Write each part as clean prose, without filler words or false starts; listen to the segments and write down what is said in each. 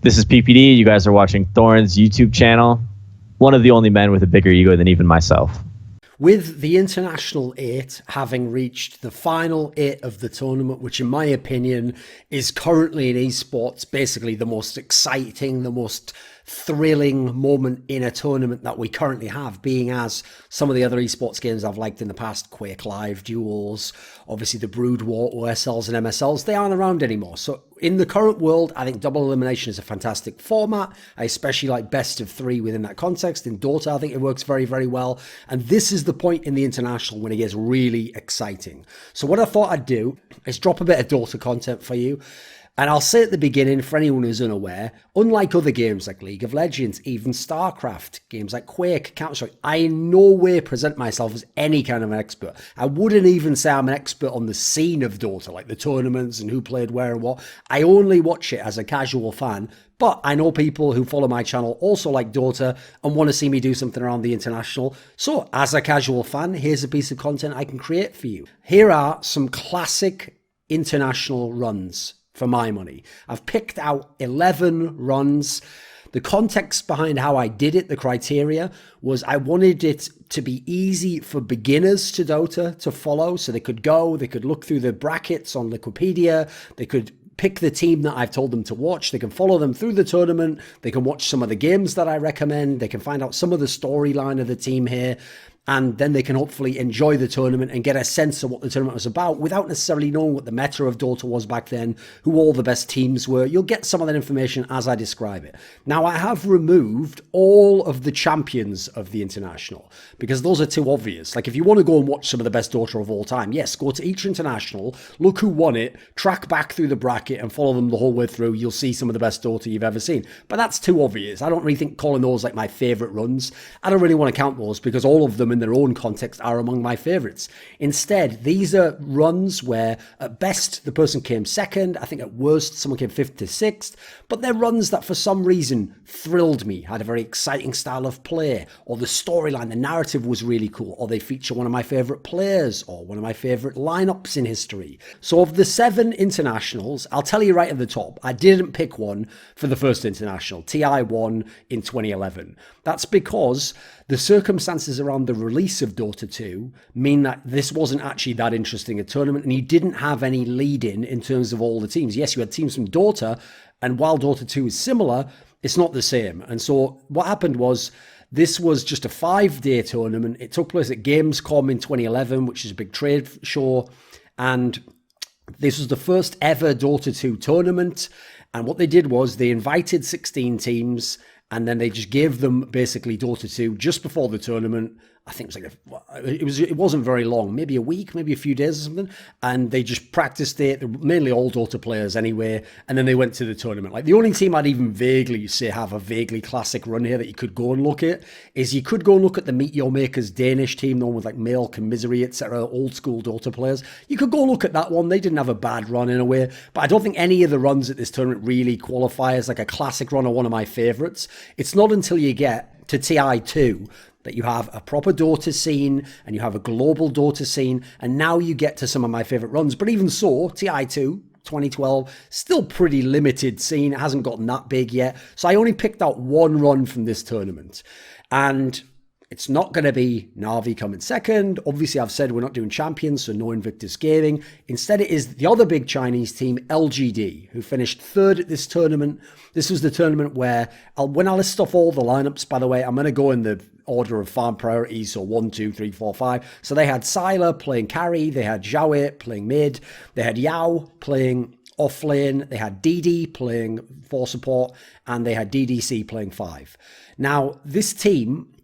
This is PPD. You guys are watching Thorin's YouTube channel. One of the only men with a bigger ego than even myself. With the International 8 having reached the final 8 of the tournament, which in my opinion is currently in esports basically the most exciting, the most thrilling moment in a tournament that we currently have, being as some of the other esports games I've liked in the past, Quake Live, Duels, obviously the Brood War, OSLs and MSLs, they aren't around anymore. So in the current world, I think double elimination is a fantastic format. I especially like best of 3 within that context. In Dota, I think it works very, very well. And this is the point in the International when it gets really exciting. So what I thought I'd do is drop a bit of Dota content for you. And I'll say at the beginning, for anyone who's unaware, unlike other games like League of Legends, even StarCraft, games like Quake, Counter-Strike, I in no way present myself as any kind of an expert. I wouldn't even say I'm an expert on the scene of Dota, like the tournaments and who played where and what. I only watch it as a casual fan, but I know people who follow my channel also like Dota and want to see me do something around the International. So as a casual fan, here's a piece of content I can create for you. Here are some classic International runs for my money. I've picked out 11 runs. The context behind how I did it, the criteria, was I wanted it to be easy for beginners to Dota to follow. So they could look through the brackets on Wikipedia, they could pick the team that I've told them to watch, they can follow them through the tournament, they can watch some of the games that I recommend, they can find out some of the storyline of the team here, and then they can hopefully enjoy the tournament and get a sense of what the tournament was about without necessarily knowing what the meta of Dota was back then, who all the best teams were. You'll get some of that information as I describe it. Now, I have removed all of the champions of the International because those are too obvious. Like, if you want to go and watch some of the best Dota of all time, yes, go to each International, look who won it, track back through the bracket and follow them the whole way through. You'll see some of the best Dota you've ever seen. But that's too obvious. I don't really think calling those like my favorite runs. I don't really want to count those because all of them in their own context are among my favorites. Instead, these are runs where at best the person came second, I think at worst someone came 5th to 6th, but they're runs that for some reason thrilled me, had a very exciting style of play, or the storyline, the narrative was really cool, or they feature one of my favorite players or one of my favorite lineups in history. So of the 7 internationals, I'll tell you right at the top, I didn't pick one for the first international. TI won in 2011. That's because the circumstances around the release of Dota 2 mean that this wasn't actually that interesting a tournament, and you didn't have any lead-in terms of all the teams. Yes, you had teams from Dota, and while Dota 2 is similar, it's not the same. And so what happened was, this was just a 5-day tournament. It took place at Gamescom in 2011, which is a big trade show, and this was the first ever Dota 2 tournament. And what they did was they invited 16 teams, and then they just gave them basically Dota 2 just before the tournament. I think it was it wasn't very long, maybe a week, maybe a few days or something. And they just practiced it. They're mainly all Dota players anyway. And then they went to the tournament. Like, the only team I'd even vaguely say have a vaguely classic run here that you could go and look at is you could go and look at the Meet Your Makers Danish team, the one with like Milk and Misery, etc., old school Dota players. You could go look at that one. They didn't have a bad run in a way, but I don't think any of the runs at this tournament really qualify as like a classic run or one of my favorites. It's not until you get to TI2 that you have a proper Dota scene and you have a global Dota scene, and now you get to some of my favorite runs. But even so, TI2 2012, still pretty limited scene. It hasn't gotten that big yet. So I only picked out one run from this tournament, and it's not going to be Na'Vi coming second. Obviously, I've said we're not doing champions, so no Invictus Gaming. Instead, it is the other big Chinese team, Lgd, who finished 3rd at this tournament. This was the tournament where, when I list off all the lineups, by the way, I'm going to go in the order of farm priorities, so 1, 2, 3, 4, 5. So they had Sylar playing carry, they had Zhao playing mid, they had Yao playing off lane, they had DD playing 4 support, and they had DDC playing 5. Now, this team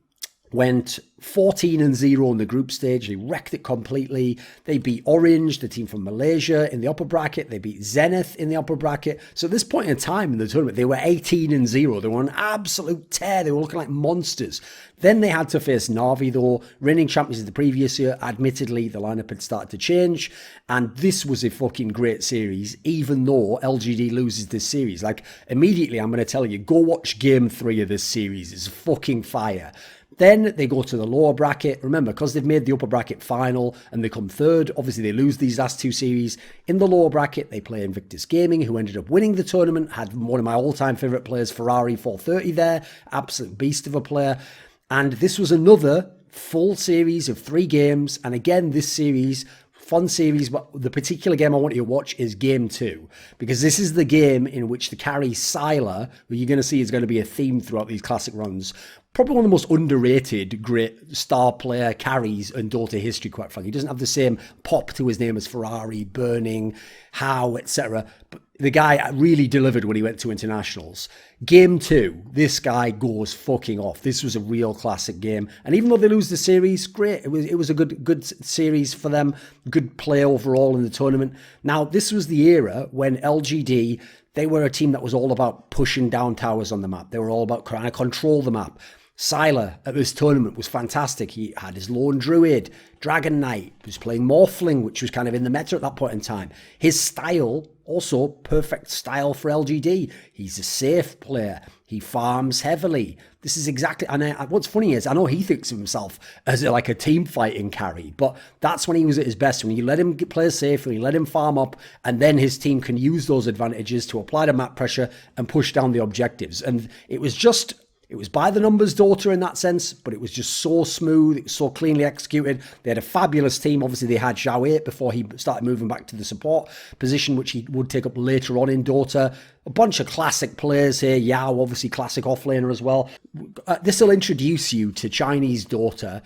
went 14-0 in the group stage. They wrecked it completely. They beat Orange, the team from Malaysia, in the upper bracket. They beat Zenith in the upper bracket. So at this point in time in the tournament, they were 18-0. They were on an absolute tear. They were looking like monsters. Then they had to face Na'Vi, though, reigning champions of the previous year. Admittedly, the lineup had started to change, and this was a fucking great series, even though LGD loses this series. Like, immediately, I'm going to tell you, go watch Game 3 of this series. It's fucking fire. Then they go to the lower bracket. Remember, because they've made the upper bracket final and they come third, obviously they lose these last two series. In the lower bracket, they play Invictus Gaming, who ended up winning the tournament, had one of my all-time favourite players, Ferrari 430 there, absolute beast of a player. And this was another full series of 3 games. And again, this series, fun series, but the particular game I want you to watch is game 2, because this is the game in which the carry Sylar, who you're going to see is going to be a theme throughout these classic runs, probably one of the most underrated great star player carries in Dota history, quite frankly. He doesn't have the same pop to his name as Ferrari, Burning, How, etc. But the guy really delivered when he went to internationals. Game 2, this guy goes fucking off. This was a real classic game. And even though they lose the series, great. It was a good series for them. Good play overall in the tournament. Now, this was the era when LGD, they were a team that was all about pushing down towers on the map. They were all about trying to control the map. Sylar at this tournament was fantastic. He had his Lone Druid, Dragon Knight, was playing Morphling, which was kind of in the meta at that point in time. His style, also perfect style for LGD. He's a safe player. He farms heavily. This is exactly, and what's funny is, I know he thinks of himself as like a team fighting carry, but that's when he was at his best, when you let him play safe, when you let him farm up, and then his team can use those advantages to apply the map pressure and push down the objectives. And it was by the numbers Dota in that sense, but it was just so smooth. It was so cleanly executed. They had a fabulous team. Obviously, they had Zhao 8 before he started moving back to the support position, which he would take up later on in Dota. A bunch of classic players here. Yao, obviously classic offlaner as well. This will introduce you to Chinese Dota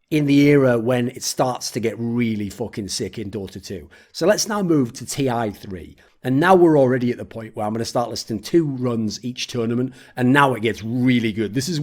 in the era when it starts to get really fucking sick in Dota 2. So let's now move to TI3. And now we're already at the point where I'm going to start listing 2 runs each tournament. And now it gets really good. This was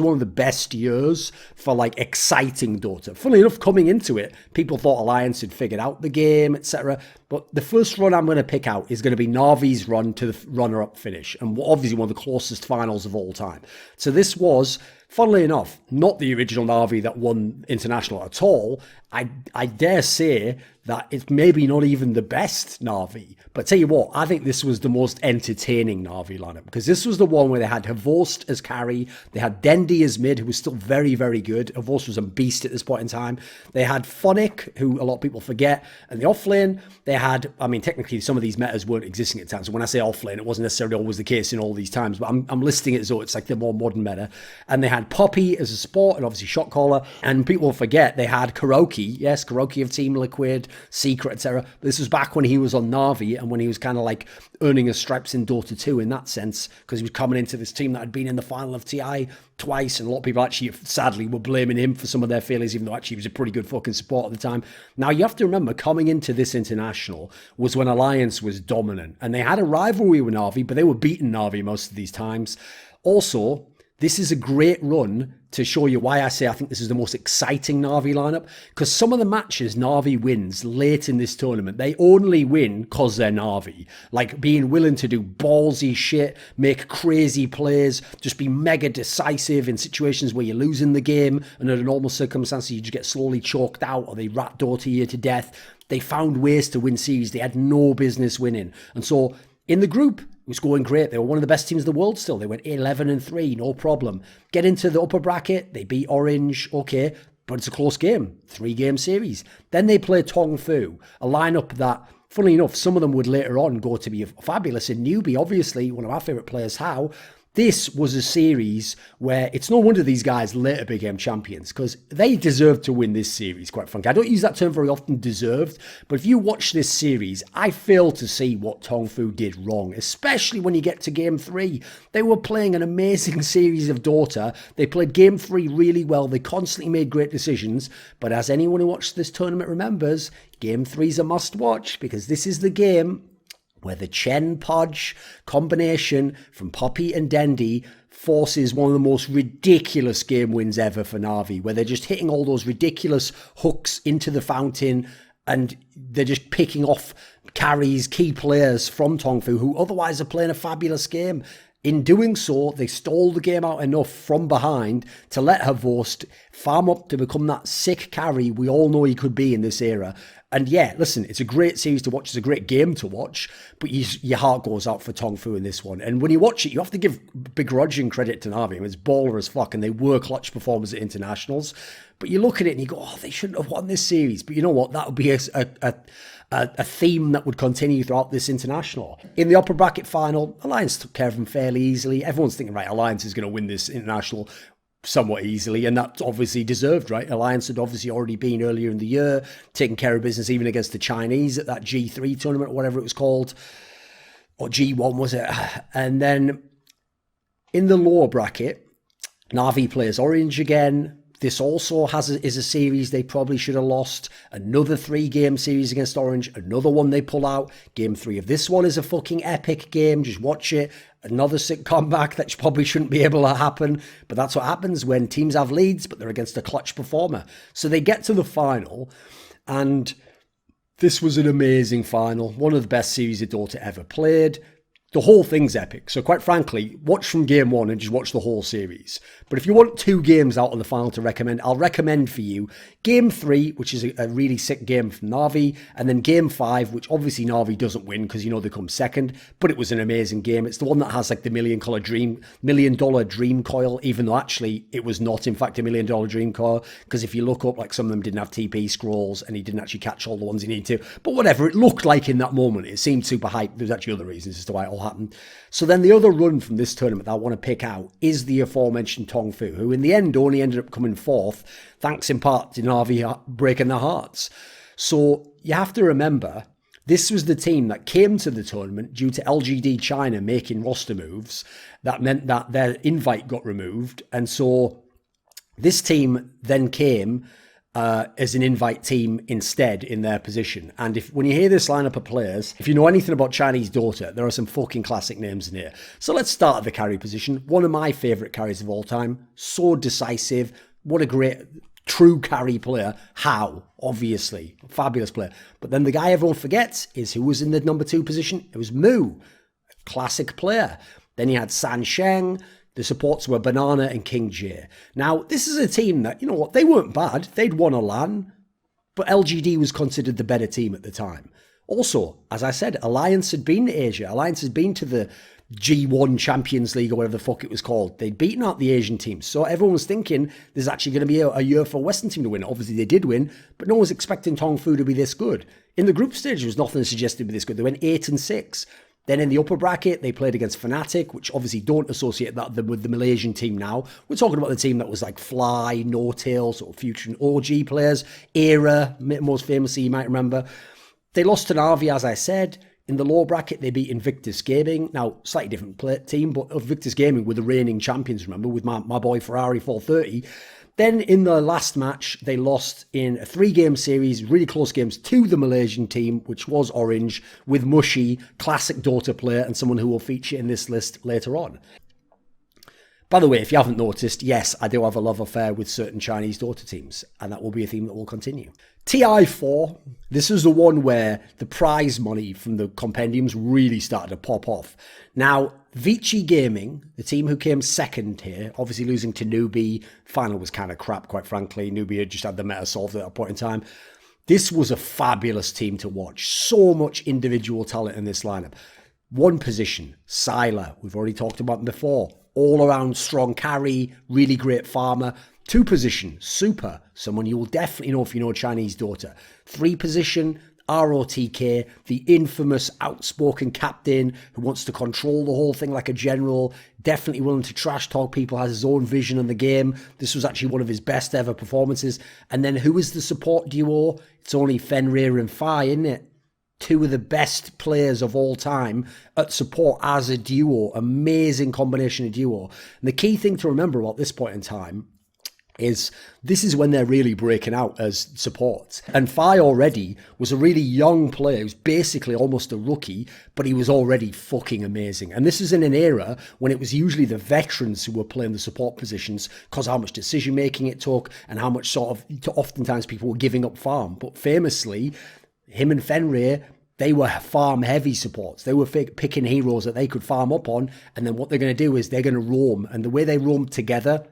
one of the best years for like exciting Dota. Funnily enough, coming into it, people thought Alliance had figured out the game, etc. But the first run I'm going to pick out is going to be Navi's run to the runner-up finish. And obviously one of the closest finals of all time. So this was, funnily enough, not the original Navi that won international at all. I dare say that it's maybe not even the best Navi. But tell you what, I think this was the most entertaining Navi lineup, because this was the one where they had Havost as carry, they had Dendi as mid, who was still very, very good. Havost was a beast at this point in time. They had Phonic, who a lot of people forget, and the offlane, they had, I mean, technically some of these metas weren't existing at times. So when I say offlane, it wasn't necessarily always the case in all these times, but I'm listing it as though it's like the more modern meta. And they had Poppy as a support, and obviously shot caller, and people forget they had Kuroki, yes, Kuroki of Team Liquid, Secret, etc. But this was back when he was on Navi and when he was kind of like earning his stripes in Dota 2 in that sense, because he was coming into this team that had been in the final of TI twice, and a lot of people actually, sadly, were blaming him for some of their failures, even though actually he was a pretty good fucking support at the time. Now, you have to remember, coming into this international was when Alliance was dominant, and they had a rivalry with Navi, but they were beating Navi most of these times. Also, this is a great run to show you why I say I think this is the most exciting Navi lineup, because some of the matches Navi wins late in this tournament, they only win because they're Navi. Like being willing to do ballsy shit, make crazy plays, just be mega decisive in situations where you're losing the game, and under normal circumstances you just get slowly choked out or they rat Dota you to death. They found ways to win series they had no business winning. And so in the group, it was going great. They were one of the best teams in the world still. They went 11-3, no problem. Get into the upper bracket, they beat Orange, okay, but it's a close game, 3-game series. Then they play Tongfu, a lineup that, funnily enough, some of them would later on go to be fabulous in Newbee, obviously, one of our favourite players, How. This was a series where it's no wonder these guys later became champions, because they deserved to win this series, quite frankly. I don't use that term very often, deserved, but if you watch this series, I fail to see what Tongfu did wrong, especially when you get to Game 3. They were playing an amazing series of Dota. They played Game 3 really well. They constantly made great decisions, but as anyone who watched this tournament remembers, Game 3's a must-watch, because this is the game where the Chen Podge combination from Poppy and Dendi forces one of the most ridiculous game wins ever for Navi, where they're just hitting all those ridiculous hooks into the fountain and they're just picking off carries, key players from Tongfu who otherwise are playing a fabulous game. In doing so, they stole the game out enough from behind to let Havost farm up to become that sick carry we all know he could be in this era. And yeah, listen, it's a great series to watch. It's a great game to watch, but your heart goes out for Tongfu in this one. And when you watch it, you have to give begrudging credit to Navi. I mean, it's baller as fuck, and they were clutch performers at internationals. But you look at it and you go, oh, they shouldn't have won this series. But you know what? That would be a theme that would continue throughout this international. In the upper bracket final, Alliance took care of them fairly easily. Everyone's thinking, right, Alliance is going to win this international somewhat easily, and that's obviously deserved, right? Alliance had obviously already been earlier in the year, taking care of business even against the Chinese at that G3 tournament, or whatever it was called, or G1 was it? And then in the lower bracket, Navi plays Orange again. This also is a series they probably should have lost. Another 3-game series against Orange. Another one they pull out. Game 3 of this one is a fucking epic game. Just watch it. Another sick comeback that probably shouldn't be able to happen. But that's what happens when teams have leads, but they're against a clutch performer. So they get to the final, and this was an amazing final. One of the best series of Dota ever played. The whole thing's epic. So quite frankly, watch from game 1 and just watch the whole series. But if you want 2 games out on the final to recommend, I'll recommend for you game 3, which is a really sick game from Navi, and then game 5, which obviously Navi doesn't win because you know they come second, but it was an amazing game. It's the one that has like the $1 million dream coil, even though actually it was not in fact a $1 million dream coil, because if you look up, like some of them didn't have TP scrolls and he didn't actually catch all the ones he needed to. But whatever, it looked like in that moment, it seemed super hyped. There's actually other reasons as to why it all happened. So then the other run from this tournament that I want to pick out is the aforementioned Tongfu, who in the end only ended up coming 4th, thanks in part to Navi breaking their hearts. So you have to remember, this was the team that came to the tournament due to LGD China making roster moves. That meant that their invite got removed. And so this team then came as an invite team instead in their position. And when you hear this lineup of players, if you know anything about Chinese Dota, there are some fucking classic names in here. So let's start at the carry position. One of my favourite carries of all time. So decisive. What a great true carry player. How? Obviously. Fabulous player. But then the guy everyone forgets is who was in the number 2 position. It was Mu. Classic player. Then you had San Sheng. The supports were Banana and King J. Now, this is a team that, you know what, they weren't bad. They'd won a LAN, but LGD was considered the better team at the time. Also, as I said, Alliance had been to Asia. Alliance had been to the G1 Champions League or whatever the fuck it was called. They'd beaten out the Asian teams. So everyone was thinking there's actually going to be a year for a Western team to win. Obviously, they did win, but no one was expecting Tongfu to be this good. In the group stage, there was nothing suggested to be this good. They went 8-6. Then in the upper bracket, they played against Fnatic, which obviously don't associate that with the Malaysian team now. We're talking about the team that was like Fly, No Tail, sort of future and OG players. Era, most famously, you might remember. They lost to Navi, as I said. In the lower bracket, they beat Invictus Gaming. Now, slightly different team, but Invictus Gaming were the reigning champions, remember, with my boy Ferrari 430. Then in the last match, they lost in a 3-game series, really close games, to the Malaysian team, which was Orange, with Mushy, classic Dota player, and someone who will feature in this list later on. By the way, if you haven't noticed, yes, I do have a love affair with certain Chinese Dota teams, and that will be a theme that will continue. TI4, this is the one where the prize money from the compendiums really started to pop off. Now, Vici Gaming, the team who came second here, obviously losing to Newbee. Final was kind of crap, quite frankly. Newbee had just had the meta solved at that point in time. This was a fabulous team to watch. So much individual talent in this lineup. One position, Sylar. We've already talked about them before. All around strong carry, really great farmer. 2 position, Super. Someone you will definitely know if you know Chinese Dota. 3 position, ROTK, the infamous outspoken captain who wants to control the whole thing like a general, definitely willing to trash talk people, has his own vision on the game. This was actually one of his best ever performances. And then who is the support duo? It's only Fenrir and Fi, isn't it? 2 of the best players of all time at support as a duo. Amazing combination of duo. And the key thing to remember about this point in time is this is when they're really breaking out as supports. And Fi already was a really young player who's basically almost a rookie, but he was already fucking amazing. And this is in an era when it was usually the veterans who were playing the support positions because how much decision making it took and how much sort of oftentimes people were giving up farm. But famously, him and Fenrir, they were farm heavy supports. They were picking heroes that they could farm up on. And then what they're going to do is they're going to roam. And the way they roam together,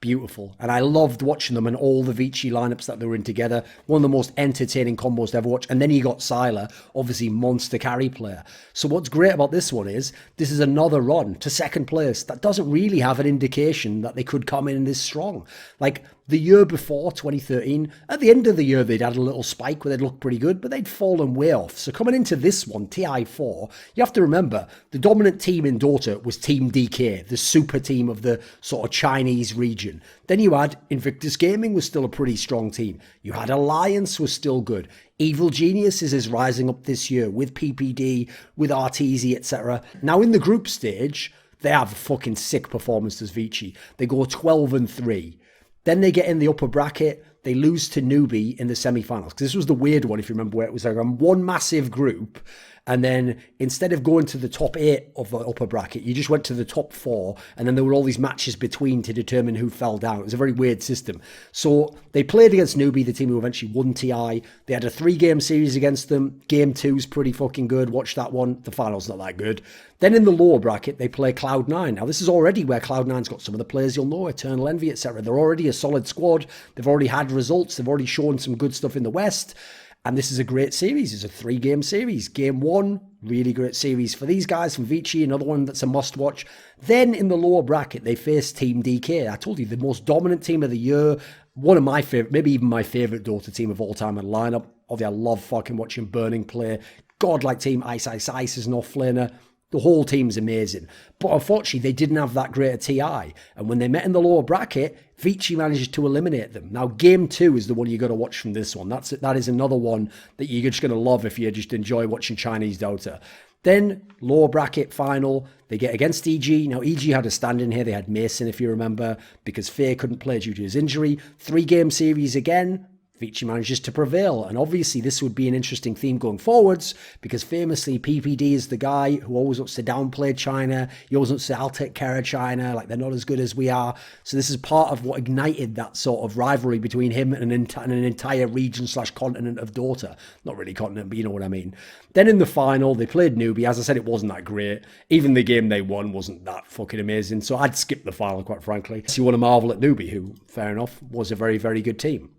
Beautiful. And I loved watching them and all the Vici lineups that they were in together. One of the most entertaining combos to ever watch. And then you got Sylar, obviously monster carry player. So what's great about this one is this is another run to second place that doesn't really have an indication that they could come in this strong. Like the year before, 2013, at the end of the year, they'd had a little spike where they'd looked pretty good, but they'd fallen way off. So coming into this one, TI4, you have to remember, the dominant team in Dota was Team DK, the super team of the sort of Chinese region. Then you had Invictus Gaming was still a pretty strong team. You had Alliance was still good. Evil Geniuses is rising up this year with PPD, with Arteezy, etc. Now in the group stage, they have a fucking sick performance as Vici. They go 12-3. Then they get in the upper bracket. They lose to Newbee in the semi-finals. Because this was the weird one, if you remember, where it was like one massive group. And then instead of going to the top 8 of the upper bracket, you just went to the top 4. And then there were all these matches between to determine who fell down. It was a very weird system. So they played against Newbee, the team who eventually won TI. They had a 3-game series against them. Game 2's pretty fucking good. Watch that one. The final's not that good. Then in the lower bracket, they play Cloud9. Now, this is already where Cloud9's got some of the players you'll know, Eternal Envy, etc. They're already a solid squad. They've already had results. They've already shown some good stuff in the West. And this is a great series. It's a 3-game series. Game 1, really great series for these guys from Vici. Another one that's a must-watch. Then in the lower bracket, they face Team DK. I told you, the most dominant team of the year. One of my favourite, maybe even my favourite Dota team of all time in the lineup. Obviously, I love fucking watching Burning play. Godlike team. Ice is an offlaner. The whole team's amazing. But unfortunately, they didn't have that great a TI. And when they met in the lower bracket, Vici managed to eliminate them. Now, game 2 is the one you got to watch from this one. That is another one that you're just going to love if you just enjoy watching Chinese Dota. Then, lower bracket final, they get against EG. Now, EG had a stand-in here. They had Mason, if you remember, because Faye couldn't play due to his injury. 3-game series again. Vici manages to prevail. And obviously this would be an interesting theme going forwards because famously PPD is the guy who always wants to downplay China. He always wants to I'll take care of China, like they're not as good as we are. So this is part of what ignited that sort of rivalry between him and an entire region / continent of Dota. Not really continent, but you know what I mean. Then in the final, they played Newbee. As I said, it wasn't that great. Even the game they won wasn't that fucking amazing. So I'd skip the final, quite frankly. So you want to marvel at Newbee, who, fair enough, was a very, very good team.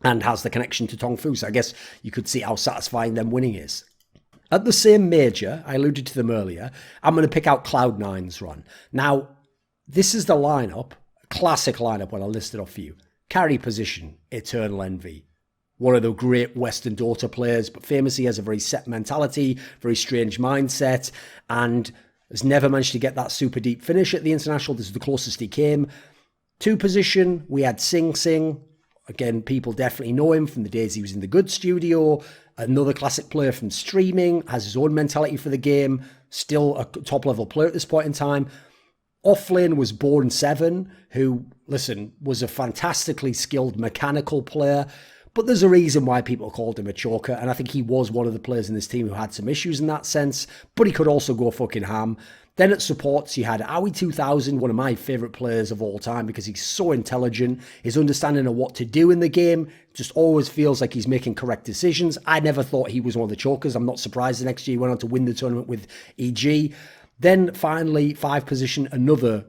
And has the connection to Tongfu. So I guess you could see how satisfying them winning is. At the same major, I alluded to them earlier, I'm going to pick out Cloud9's run. Now, this is the lineup, classic lineup when I list it off for you. Carry position, Eternal Envy. One of the great Western Dota players, but famously has a very set mentality, very strange mindset, and has never managed to get that super deep finish at the International. This is the closest he came. 2 position, we had Sing. Again, people definitely know him from the days he was in the Good Studio. Another classic player from streaming, has his own mentality for the game. Still a top-level player at this point in time. Offlane was Born7, who, listen, was a fantastically skilled mechanical player. But there's a reason why people called him a choker. And I think he was one of the players in this team who had some issues in that sense. But he could also go fucking ham. Then at supports, you had Owie2000, one of my favourite players of all time because he's so intelligent. His understanding of what to do in the game just always feels like he's making correct decisions. I never thought he was one of the chokers. I'm not surprised the next year he went on to win the tournament with EG. Then finally, 5 position, another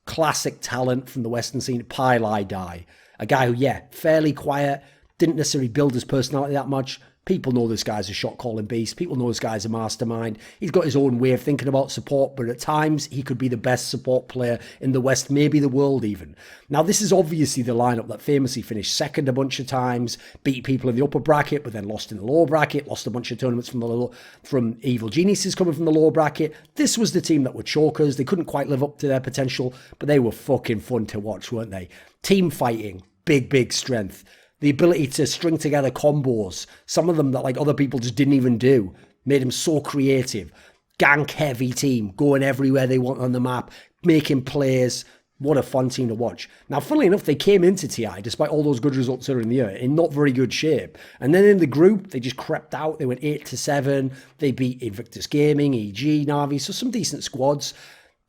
classic talent from the Western scene, Pylai Dai. A guy who, fairly quiet, didn't necessarily build his personality that much. People know this guy's a shot-calling beast. People know this guy's a mastermind. He's got his own way of thinking about support, but at times he could be the best support player in the West, maybe the world even. Now, this is obviously the lineup that famously finished second a bunch of times, beat people in the upper bracket, but then lost in the lower bracket, lost a bunch of tournaments from Evil Geniuses coming from the lower bracket. This was the team that were chokers. They couldn't quite live up to their potential, but they were fucking fun to watch, weren't they? Team fighting, big strength. The ability to string together combos, some of them that like other people just didn't even do, made them so creative. Gank heavy team, going everywhere they want on the map, making plays. What a fun team to watch. Now, funnily enough, they came into TI, despite all those good results earlier in the year, in not very good shape. And then in the group, they just crept out. They went 8-7. They beat Invictus Gaming, EG, Na Vi, so some decent squads.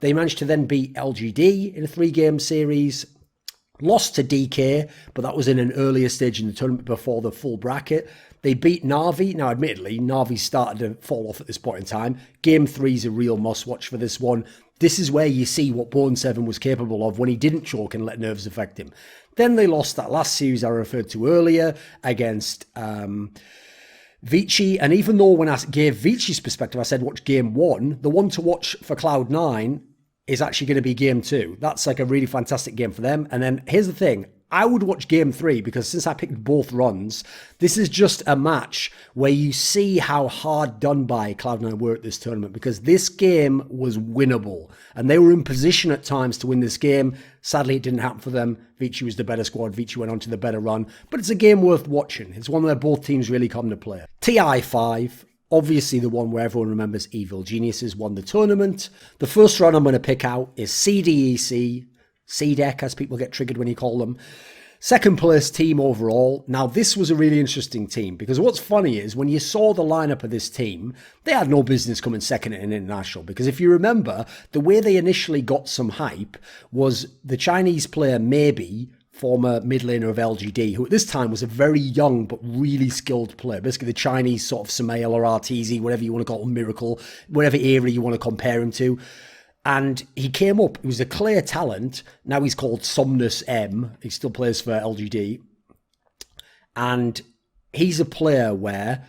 They managed to then beat Lgd in a 3-game series. Lost to DK, but that was in an earlier stage in the tournament before the full bracket. They beat Na Vi. Now, admittedly, Na Vi started to fall off at this point in time. Game 3 is a real must-watch for this one. This is where you see what Bone 7 was capable of when he didn't choke and let nerves affect him. Then they lost that last series I referred to earlier against Vici. And even though when I gave Vici's perspective, I said watch game 1, the one to watch for Cloud9 is actually going to be game 2. That's like a really fantastic game for them. And then here's the thing. I would watch game 3 because since I picked both runs, this is just a match where you see how hard done by Cloud9 were at this tournament, because this game was winnable and they were in position at times to win this game. Sadly, it didn't happen for them. Vici was the better squad. Vici went on to the better run, but it's a game worth watching. It's one where both teams really come to play. TI5, obviously the one where everyone remembers Evil Geniuses won the tournament. The first run I'm going to pick out is CDEC, CDEC, as people get triggered when you call them. Second place team overall. Now, this was a really interesting team because what's funny is when you saw the lineup of this team, they had no business coming second in international, because if you remember, the way they initially got some hype was the Chinese player Maybe, former mid laner of Lgd, who at this time was a very young but really skilled player. Basically the Chinese sort of Samael or RTZ, whatever you want to call him, Miracle, whatever era you want to compare him to. And he came up, he was a clear talent. Now he's called Somnus M. He still plays for Lgd. And he's a player where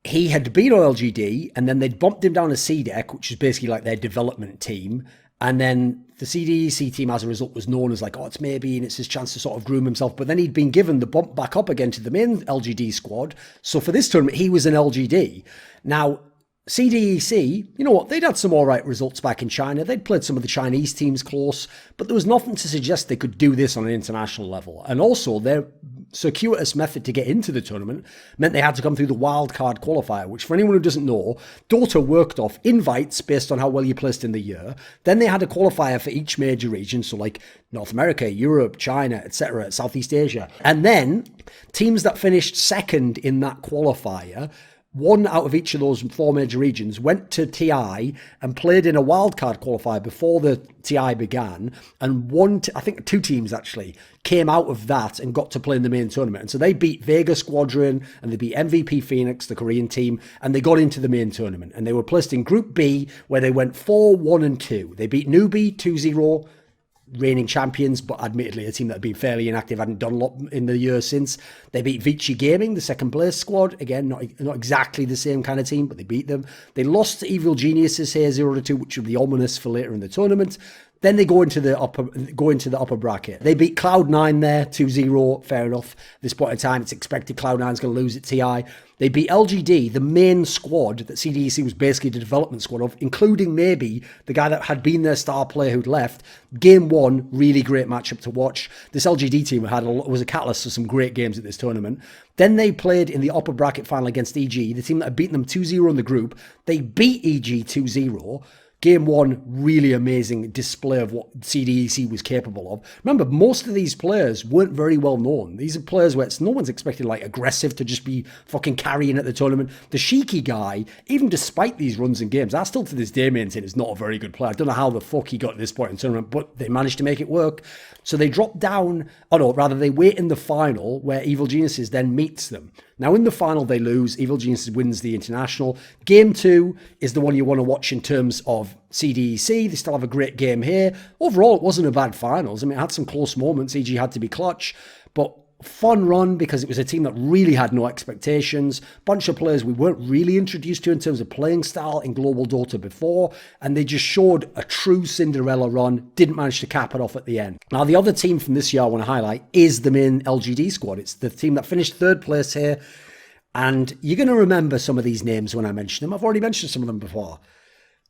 he had been on Lgd and then they'd bumped him down to CDEC, which is basically like their development team. And then the CDEC team, as a result, was known as like, oh, it's maybe, and it's his chance to sort of groom himself. But then he'd been given the bump back up again to the main Lgd squad. So for this tournament, he was an Lgd. Now, CDEC, you know what, they'd had some all right results back in China. They'd played some of the Chinese teams close, but there was nothing to suggest they could do this on an international level. And also, their circuitous method to get into the tournament meant they had to come through the wildcard qualifier, which for anyone who doesn't know, Dota worked off invites based on how well you placed in the year. Then they had a qualifier for each major region, so like North America, Europe, China, etc., Southeast Asia. And then teams that finished second in that qualifier, one out of each of those 4 major regions, went to TI and played in a wildcard qualifier before the TI began. And I think 2 teams actually came out of that and got to play in the main tournament. And so they beat Vega Squadron and they beat MVP Phoenix, the Korean team, and they got into the main tournament. And they were placed in Group B, where they went 4-1-2. They beat Newbee 2-0. Reigning champions, but admittedly a team that had been fairly inactive, hadn't done a lot in the year since. They beat Vici Gaming, the second place squad. Again, not exactly the same kind of team, but they beat them. They lost to Evil Geniuses here 0-2, which would be ominous for later in the tournament. Then they go into the upper bracket. They beat Cloud9 there 2-0. Fair enough. At this point in time, it's expected Cloud9's going to lose at TI. They beat Lgd, the main squad that CDEC was basically the development squad of, including maybe the guy that had been their star player who'd left. Game 1, really great matchup to watch. This Lgd team was a catalyst for some great games at this tournament. Then they played in the upper bracket final against EG, the team that had beaten them 2-0 in the group. They beat EG 2-0. Game 1, really amazing display of what CDEC was capable of. Remember, most of these players weren't very well known. These are players where no one's expected like aggressive to just be fucking carrying at the tournament. The Shiki guy, even despite these runs and games, I still to this day maintain is not a very good player. I don't know how the fuck he got to this point in the tournament, but they managed to make it work. So they drop down, they wait in the final where Evil Geniuses then meets them. Now in the final they lose, Evil Geniuses wins the international. Game 2 is the one you want to watch in terms of CDEC. They still have a great game here. Overall, it wasn't a bad finals. I mean, it had some close moments. EG had to be clutch, but fun run because it was a team that really had no expectations. Bunch of players we weren't really introduced to in terms of playing style in global Dota before, and they just showed a true Cinderella run. Didn't manage to cap it off at the end. Now, the other team from this year I want to highlight is the main Lgd squad. It's the team that finished 3rd place here, and you're going to remember some of these names when I mention them. I've already mentioned some of them before.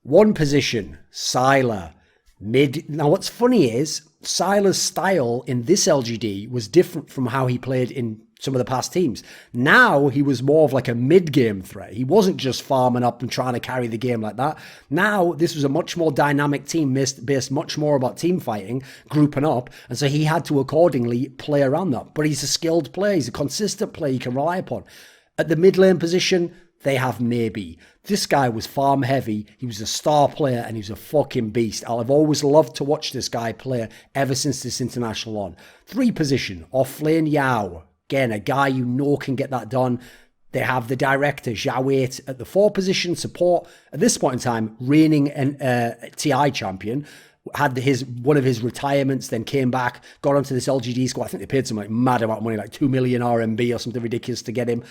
One position, Sylar Mid. Now, what's funny is Sylar's style in this Lgd was different from how he played in some of the past teams. Now he was more of like a mid-game threat. He wasn't just farming up and trying to carry the game like that. Now this was a much more dynamic team based much more about team fighting, grouping up, and so he had to accordingly play around that. But he's a skilled player. He's a consistent player you can rely upon. At the mid lane position, they have Maybe. This guy was farm heavy. He was a star player and he was a fucking beast. I've always loved to watch this guy play ever since this international on. 3 position, off lane Yao. Again, a guy you know can get that done. They have the director, Zhao at the 4 position support. At this point in time, reigning TI champion, had one of his retirements, then came back, got onto this Lgd squad. I think they paid some like mad amount of money, like 2 million RMB or something ridiculous to get him.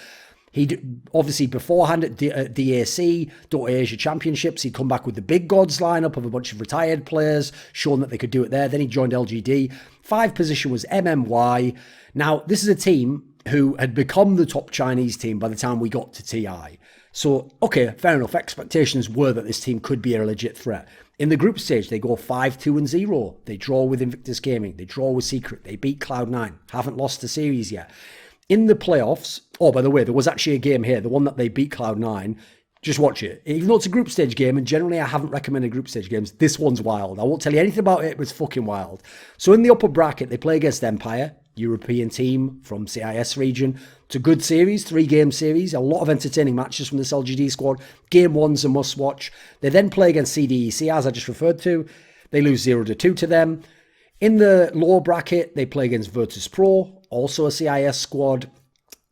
He'd obviously beforehand at DAC, Dota Asia Championships, he'd come back with the big gods lineup of a bunch of retired players, shown that they could do it there. Then he joined Lgd. 5 position was MMY. Now, this is a team who had become the top Chinese team by the time we got to TI. So, okay, fair enough. Expectations were that this team could be a legit threat. In the group stage, they go 5-2-0. They draw with Invictus Gaming. They draw with Secret. They beat Cloud9. Haven't lost the series yet. In the playoffs, oh, by the way, there was actually a game here, the one that they beat Cloud9. Just watch it. Even though it's a group stage game, and generally I haven't recommended group stage games, this one's wild. I won't tell you anything about it, but it's fucking wild. So in the upper bracket, they play against Empire, European team from CIS region. It's a good series, 3-game series, a lot of entertaining matches from this Lgd squad. Game 1's a must-watch. They then play against CDEC, as I just referred to. They lose 0-2 to them. In the lower bracket, they play against Virtus Pro, also a CIS squad.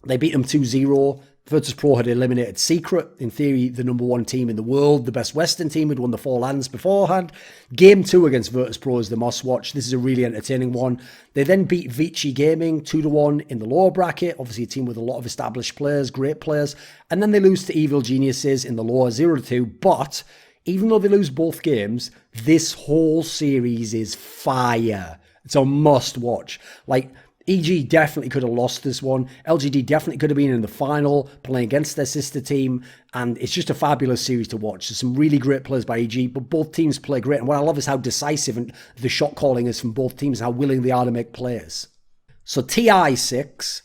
They beat them 2-0. Virtus Pro had eliminated Secret, in theory the number 1 team in the world. The best Western team had won the 4 lands beforehand. Game 2 against Virtus Pro is the must-watch. This is a really entertaining one. They then beat Vici Gaming 2-1 in the lower bracket. Obviously a team with a lot of established players, great players. And then they lose to Evil Geniuses in the lower 0-2. But even though they lose both games, this whole series is fire. It's a must-watch. Like, EG definitely could have lost this one. Lgd definitely could have been in the final, playing against their sister team. And it's just a fabulous series to watch. There's some really great players by EG, but both teams play great. And what I love is how decisive and the shot calling is from both teams, and how willing they are to make players. So TI6,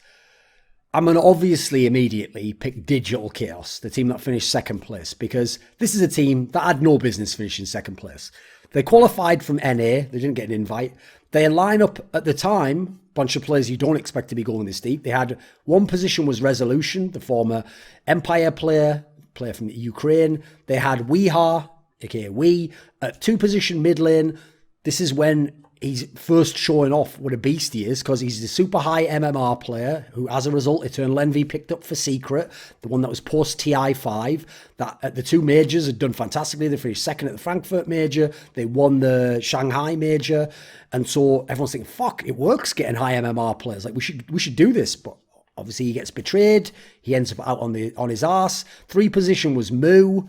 I'm going to obviously immediately pick Digital Chaos, the team that finished second place, because this is a team that had no business finishing second place. They qualified from NA. They didn't get an invite. Their lineup at the time, bunch of players you don't expect to be going this deep. They had one position was Resolution, the former Empire player from the Ukraine. They had Weeha, aka Wee, at 2 position mid lane. This is when he's first showing off what a beast he is, because he's the super high MMR player who, as a result, Eternal Envy picked up for Secret, the one that was post TI5, that at the 2 majors had done fantastically. They finished second at the Frankfurt major. They won the Shanghai major. And so everyone's thinking, fuck, it works getting high MMR players. Like, we should do this. But obviously he gets betrayed. He ends up out on his arse. 3 position was Mu,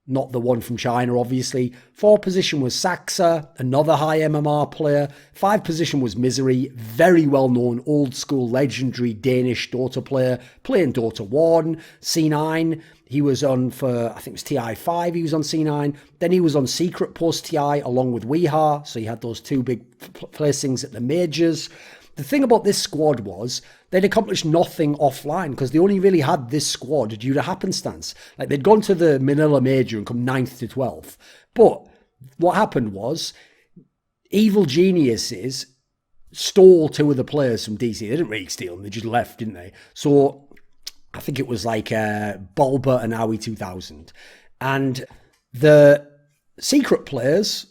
not the one from China, obviously. 4 position was Saxa, another high MMR player. 5 position was Misery, very well-known, old-school, legendary Danish Dota player, playing Dota 1. C9, he was on for, I think it was TI5, he was on C9. Then he was on Secret post-TI, along with Weeha, so he had those 2 big placings at the majors. The thing about this squad was they'd accomplished nothing offline, because they only really had this squad due to happenstance. Like, they'd gone to the Manila Major and come 9th to 12th. But what happened was Evil Geniuses stole 2 of the players from DC. They didn't really steal them, they just left, didn't they? So I think it was like Bulba and Aoi 2000. And the Secret players,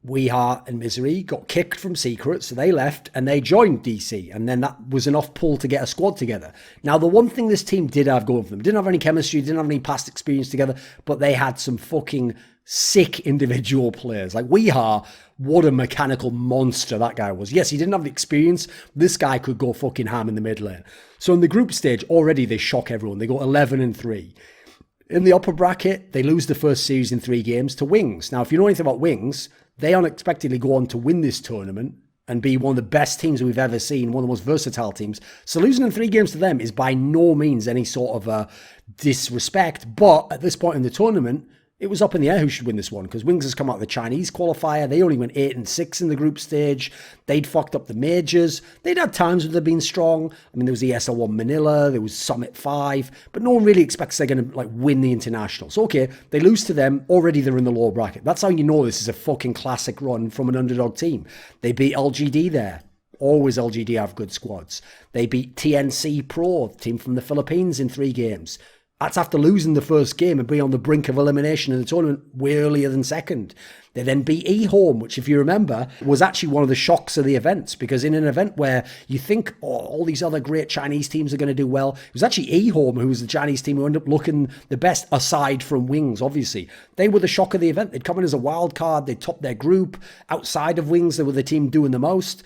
Weeha and Misery, got kicked from Secret, so they left and they joined DC, and then that was enough pull to get a squad together. Now, the one thing this team did have going for them, didn't have any chemistry, didn't have any past experience together, but they had some fucking sick individual players. Like Weeha, what a mechanical monster that guy was. Yes, he didn't have the experience. This guy could go fucking ham in the mid lane. So in the group stage, already they shock everyone. They go 11-3. In the upper bracket, they lose the first series in 3 games to Wings. Now, if you know anything about Wings, they unexpectedly go on to win this tournament and be one of the best teams we've ever seen, one of the most versatile teams. So losing in 3 games to them is by no means any sort of a disrespect. But at this point in the tournament, it was up in the air who should win this one, because Wings has come out of the Chinese qualifier. They only went 8-6 in the group stage. They'd fucked up the majors. They'd had times where they'd been strong. I mean, there was the SL1 Manila, there was Summit 5, but no one really expects they're going to like win the international. So okay, they lose to them. Already they're in the lower bracket. That's how you know this is a fucking classic run from an underdog team. They beat Lgd there. Always Lgd have good squads. They beat TNC Pro, team from the Philippines, in 3 games. That's after losing the first game and being on the brink of elimination in the tournament way earlier than second. They then beat eHome, which, if you remember, was actually one of the shocks of the events, because in an event where you think, oh, all these other great Chinese teams are going to do well, it was actually eHome who was the Chinese team who ended up looking the best, aside from Wings, obviously. They were the shock of the event. They'd come in as a wild card. They topped their group. Outside of Wings, they were the team doing the most.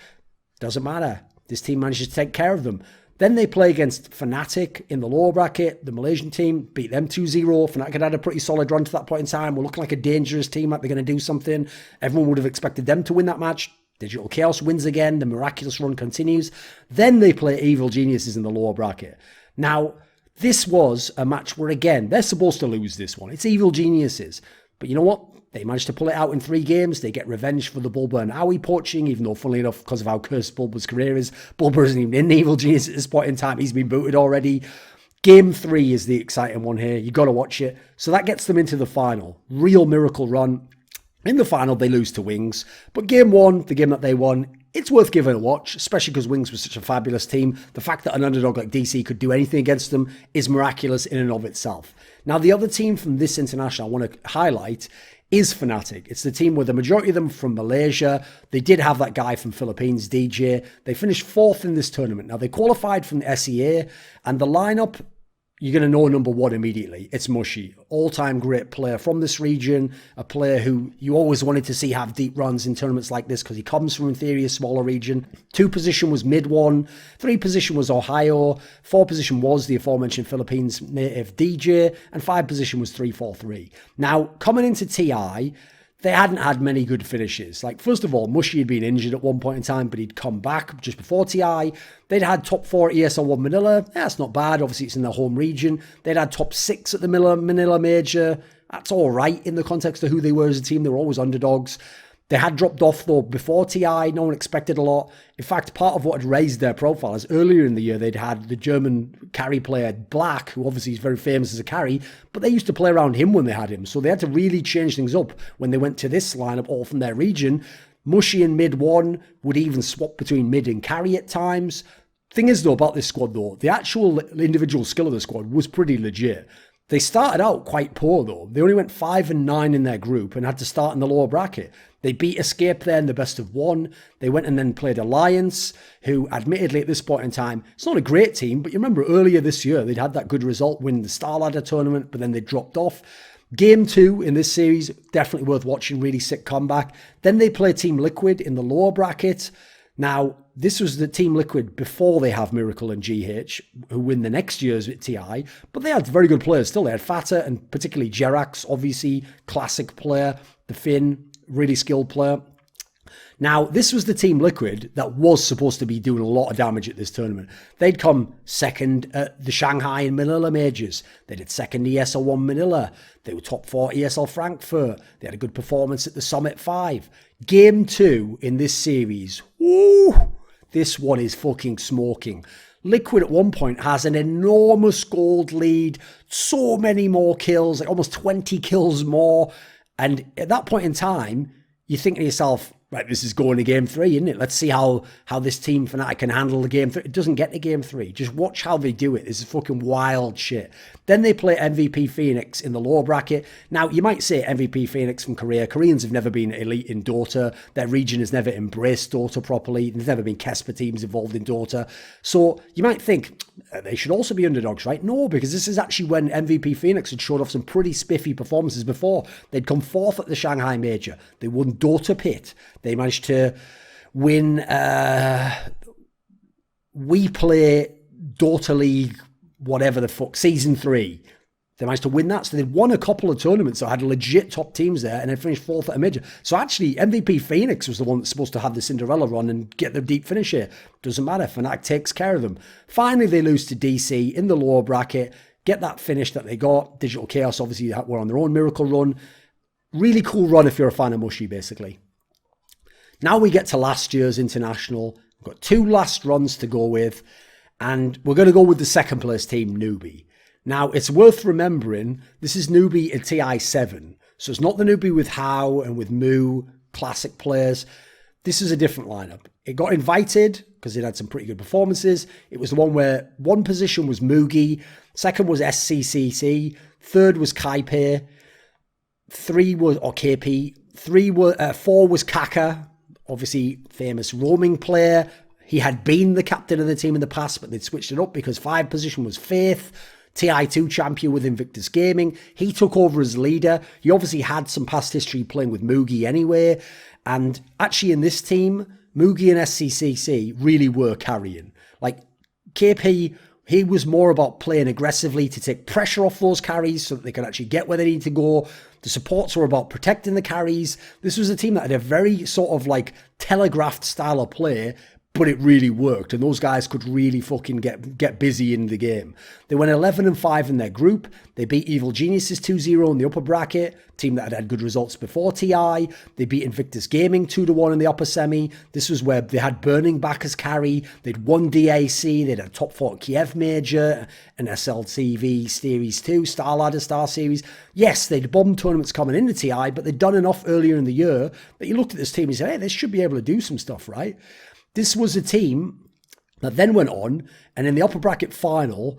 Doesn't matter. This team managed to take care of them. Then they play against Fnatic in the lower bracket. The Malaysian team beat them 2-0. Fnatic had a pretty solid run to that point in time. We're looking like a dangerous team, like they're going to do something. Everyone would have expected them to win that match. Digital Chaos wins again. The miraculous run continues. Then they play Evil Geniuses in the lower bracket. Now, this was a match where, again, they're supposed to lose this one. It's Evil Geniuses. But you know what? They managed to pull it out in 3 games. They get revenge for the Bulba and Aoi poaching, even though, funnily enough, because of how cursed Bulba's career is, Bulba isn't even in Evil Genius at this point in time. He's been booted already. Game 3 is the exciting one here. You got to watch it. So that gets them into the final. Real miracle run. In the final, they lose to Wings. But game 1, the game that they won, it's worth giving a watch, especially because Wings was such a fabulous team. The fact that an underdog like DC could do anything against them is miraculous in and of itself. Now, the other team from this international I want to highlight is Fnatic. It's the team where the majority of them from Malaysia. They did have that guy from Philippines, DJ. They finished 4th in this tournament. Now, they qualified from the SEA, and the lineup, you're going to know number 1 immediately. It's Mushy, all-time great player from this region, a player who you always wanted to see have deep runs in tournaments like this because he comes from, in theory, a smaller region. 2 position was mid 1, 3 position was Ohio, 4 position was the aforementioned Philippines native DJ, and 5 position was 3-4-3. Now, coming into TI, they hadn't had many good finishes. Like, first of all, Mushy had been injured at one point in time, but he'd come back just before TI. They'd had top 4 at ESL 1 Manila. That's not bad. Obviously, it's in their home region. They'd had top 6 at the Manila Major. That's all right in the context of who they were as a team. They were always underdogs. They had dropped off, though, before TI. No one expected a lot. In fact, part of what had raised their profile is earlier in the year, they'd had the German carry player Black, who obviously is very famous as a carry, but they used to play around him when they had him. So they had to really change things up when they went to this lineup, all from their region. Mushy and mid 1 would even swap between mid and carry at times. Thing is, though, about this squad, though, the actual individual skill of the squad was pretty legit. They started out quite poor, though. They only went 5-9 in their group and had to start in the lower bracket. They beat Escape there in the best of 1. They went and then played Alliance, who admittedly at this point in time, it's not a great team, but you remember earlier this year, they'd had that good result, win the Star Ladder tournament, but then they dropped off. Game 2 in this series, definitely worth watching, really sick comeback. Then they play Team Liquid in the lower bracket. Now, this was the Team Liquid before they have Miracle and GH, who win the next year's at TI, but they had very good players still. They had Fata and particularly Jerax, obviously, classic player, the Finn, really skilled player. Now, this was the Team Liquid that was supposed to be doing a lot of damage at this tournament. They'd come second at the Shanghai and Manila majors. They did second ESL 1 Manila. They were top 4 ESL Frankfurt. They had a good performance at the Summit 5. Game 2 in this series, woo, this one is fucking smoking. Liquid at one point has an enormous gold lead, so many more kills, like almost 20 kills more. And at that point in time, you think to yourself, right, this is going to game 3, isn't it? Let's see how this team Fnatic can handle the game 3. It doesn't get to game 3. Just watch how they do it. This is fucking wild shit. Then they play MVP Phoenix in the lower bracket. Now, you might say MVP Phoenix from Korea. Koreans have never been elite in Dota. Their region has never embraced Dota properly. There's never been Kesper teams involved in Dota. So you might think they should also be underdogs, right? No, because this is actually when MVP Phoenix had showed off some pretty spiffy performances before. They'd come 4th at the Shanghai Major. They won Dota Pit. They managed to win We Play Dota League, whatever the fuck, Season 3. They managed to win that. So they'd won a couple of tournaments that had legit top teams there and then finished 4th at a major. So actually, MVP Phoenix was the one that's supposed to have the Cinderella run and get the deep finish here. Doesn't matter. Fnatic takes care of them. Finally, they lose to DC in the lower bracket, get that finish that they got. Digital Chaos obviously were on their own miracle run. Really cool run if you're a fan of Mushy, basically. Now we get to last year's international. We've got 2 last runs to go with, and we're going to go with the second place team, Newbee. Now, it's worth remembering, this is Newbee at TI7, so it's not the Newbee with How and with Moo, classic players. This is a different lineup. It got invited because it had some pretty good performances. It was the one where one position was Mugi, second was SCCC, third was Kaipe, four was Kaka, obviously famous roaming player. He had been the captain of the team in the past, but they'd switched it up because 5 position was Faith, TI2 champion with Invictus Gaming. He took over as leader. He obviously had some past history playing with Mugi anyway. And actually in this team, Mugi and SCCC really were carrying. Like KP, he was more about playing aggressively to take pressure off those carries so that they could actually get where they need to go. The supports were about protecting the carries. This was a team that had a very sort of like telegraphed style of play, but it really worked, and those guys could really fucking get busy in the game. They went 11-5 in their group. They beat Evil Geniuses 2-0 in the upper bracket, team that had good results before TI. They beat Invictus Gaming 2-1 in the upper semi. This was where they had Burning back as carry. They'd won DAC. They'd had top 4 Kiev Major, an SLTV Series 2, Star Ladder Star Series. Yes, they'd bombed tournaments coming into TI, but they'd done enough earlier in the year that you looked at this team and you said, hey, they should be able to do some stuff, right? This was a team that then went on, and in the upper bracket final,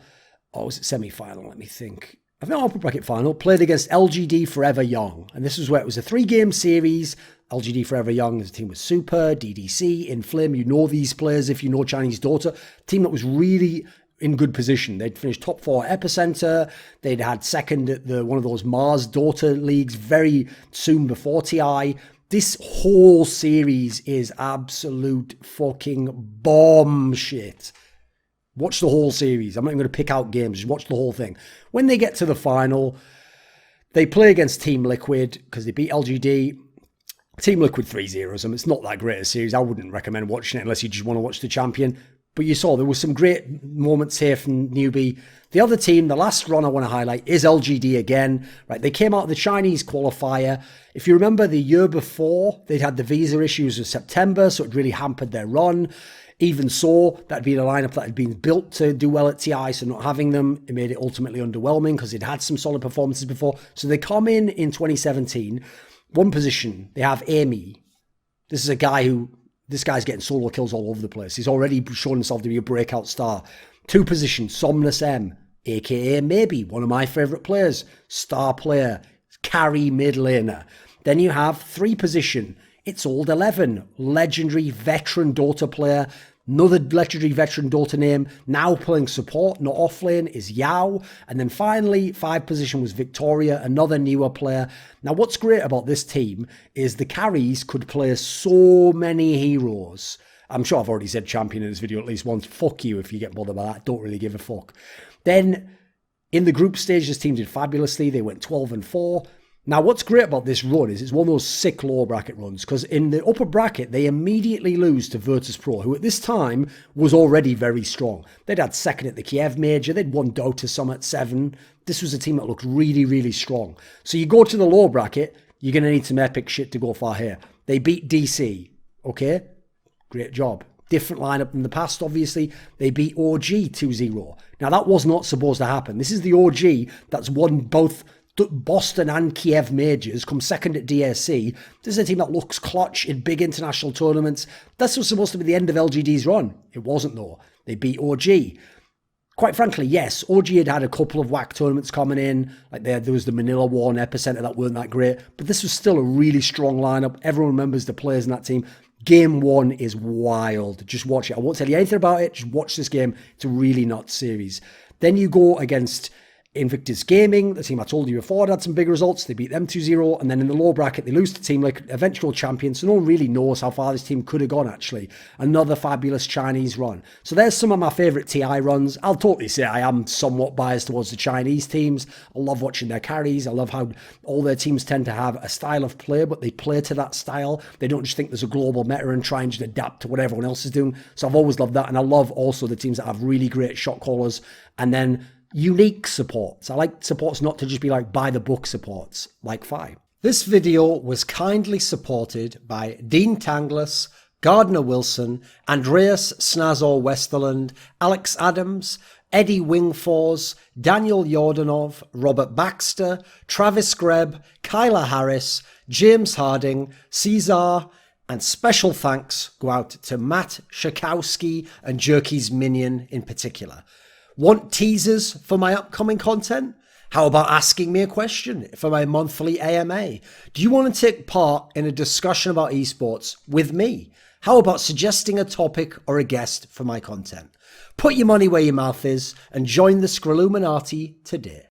or was it semi-final? Let me think. I think upper bracket final, played against Lgd Forever Young. And this was where it was a 3-game series. Lgd Forever Young, the team was Super, DDC, Inflame. You know these players if you know Chinese Dota. Team that was really in good position. They'd finished top 4 at Epicenter. They'd had second at one of those Mars Dota leagues very soon before TI. This whole series is absolute fucking bomb shit. Watch the whole series. I'm not even going to pick out games. Just watch the whole thing. When they get to the final, they play against Team Liquid because they beat LGD. Team Liquid 3-0 them. It's not that great a series. I wouldn't recommend watching it unless you just want to watch the champion. But you saw there were some great moments here from Newbee. The other team, the last run I want to highlight is LGD again. Right, they came out of the Chinese qualifier. If you remember the year before, they'd had the visa issues of September, so it really hampered their run. Even so, that'd been a lineup that had been built to do well at TI, so not having them, it made it ultimately underwhelming because they'd had some solid performances before. So they come in 2017, one position, they have Amy. This is a guy this guy's getting solo kills all over the place. He's already shown himself to be a breakout star. 2 positions, Somnus M, aka maybe one of my favourite players, star player, carry mid laner. Then you have 3 position, it's Old 11, legendary veteran Dota player. Another legendary veteran Dota name, now playing support, not offlane, is Yao. And then finally, 5 position was Victoria, another newer player. Now, what's great about this team is the carries could play so many heroes. I'm sure I've already said champion in this video at least once. Fuck you if you get bothered by that. Don't really give a fuck. Then, in the group stage, this team did fabulously. They went 12-4. Now, what's great about this run is it's one of those sick lower bracket runs because in the upper bracket, they immediately lose to Virtus Pro, who at this time was already very strong. They'd had second at the Kiev Major. They'd won Dota Summit 7. This was a team that looked really, really strong. So you go to the lower bracket, you're going to need some epic shit to go far here. They beat DC. Okay? Great job. Different lineup than the past, obviously. They beat OG 2-0. Now, that was not supposed to happen. This is the OG that's won both Boston and Kiev majors, come second at DSC. This is a team that looks clutch in big international tournaments. This was supposed to be the end of LGD's run. It wasn't, though. They beat OG. Quite frankly, yes, OG had a couple of whack tournaments coming in. Like there was the Manila War and Epicenter that weren't that great. But this was still a really strong lineup. Everyone remembers the players in that team. Game 1 is wild. Just watch it. I won't tell you anything about it. Just watch this game. It's a really nuts series. Then you go against Invictus Gaming, the team I told you before, had some big results. They beat them 2-0, and then in the low bracket, they lose to Team like eventual champions, so no one really knows how far this team could have gone, actually. Another fabulous Chinese run. So there's some of my favourite TI runs. I'll totally say I am somewhat biased towards the Chinese teams. I love watching their carries. I love how all their teams tend to have a style of play, but they play to that style. They don't just think there's a global meta and try and just adapt to what everyone else is doing. So I've always loved that, and I love also the teams that have really great shot callers, and then unique supports. I like supports not to just be like by the book supports, like Fi. This video was kindly supported by Dean Tanglis, Gardner Wilson, Andreas Snazore Westerlund, Alex Adams, Eddie Wingfors, Daniel Yordanov, Robert Baxter, Travis Greb, Kyla Harris, James Harding, Cesar, And special thanks go out to Matt Shakowski and Jerky's Minion in particular. Want teasers for my upcoming content? How about asking me a question for my monthly AMA? Do you want to take part in a discussion about esports with me? How about suggesting a topic or a guest for my content? Put your money where your mouth is and join the Scrilluminati today.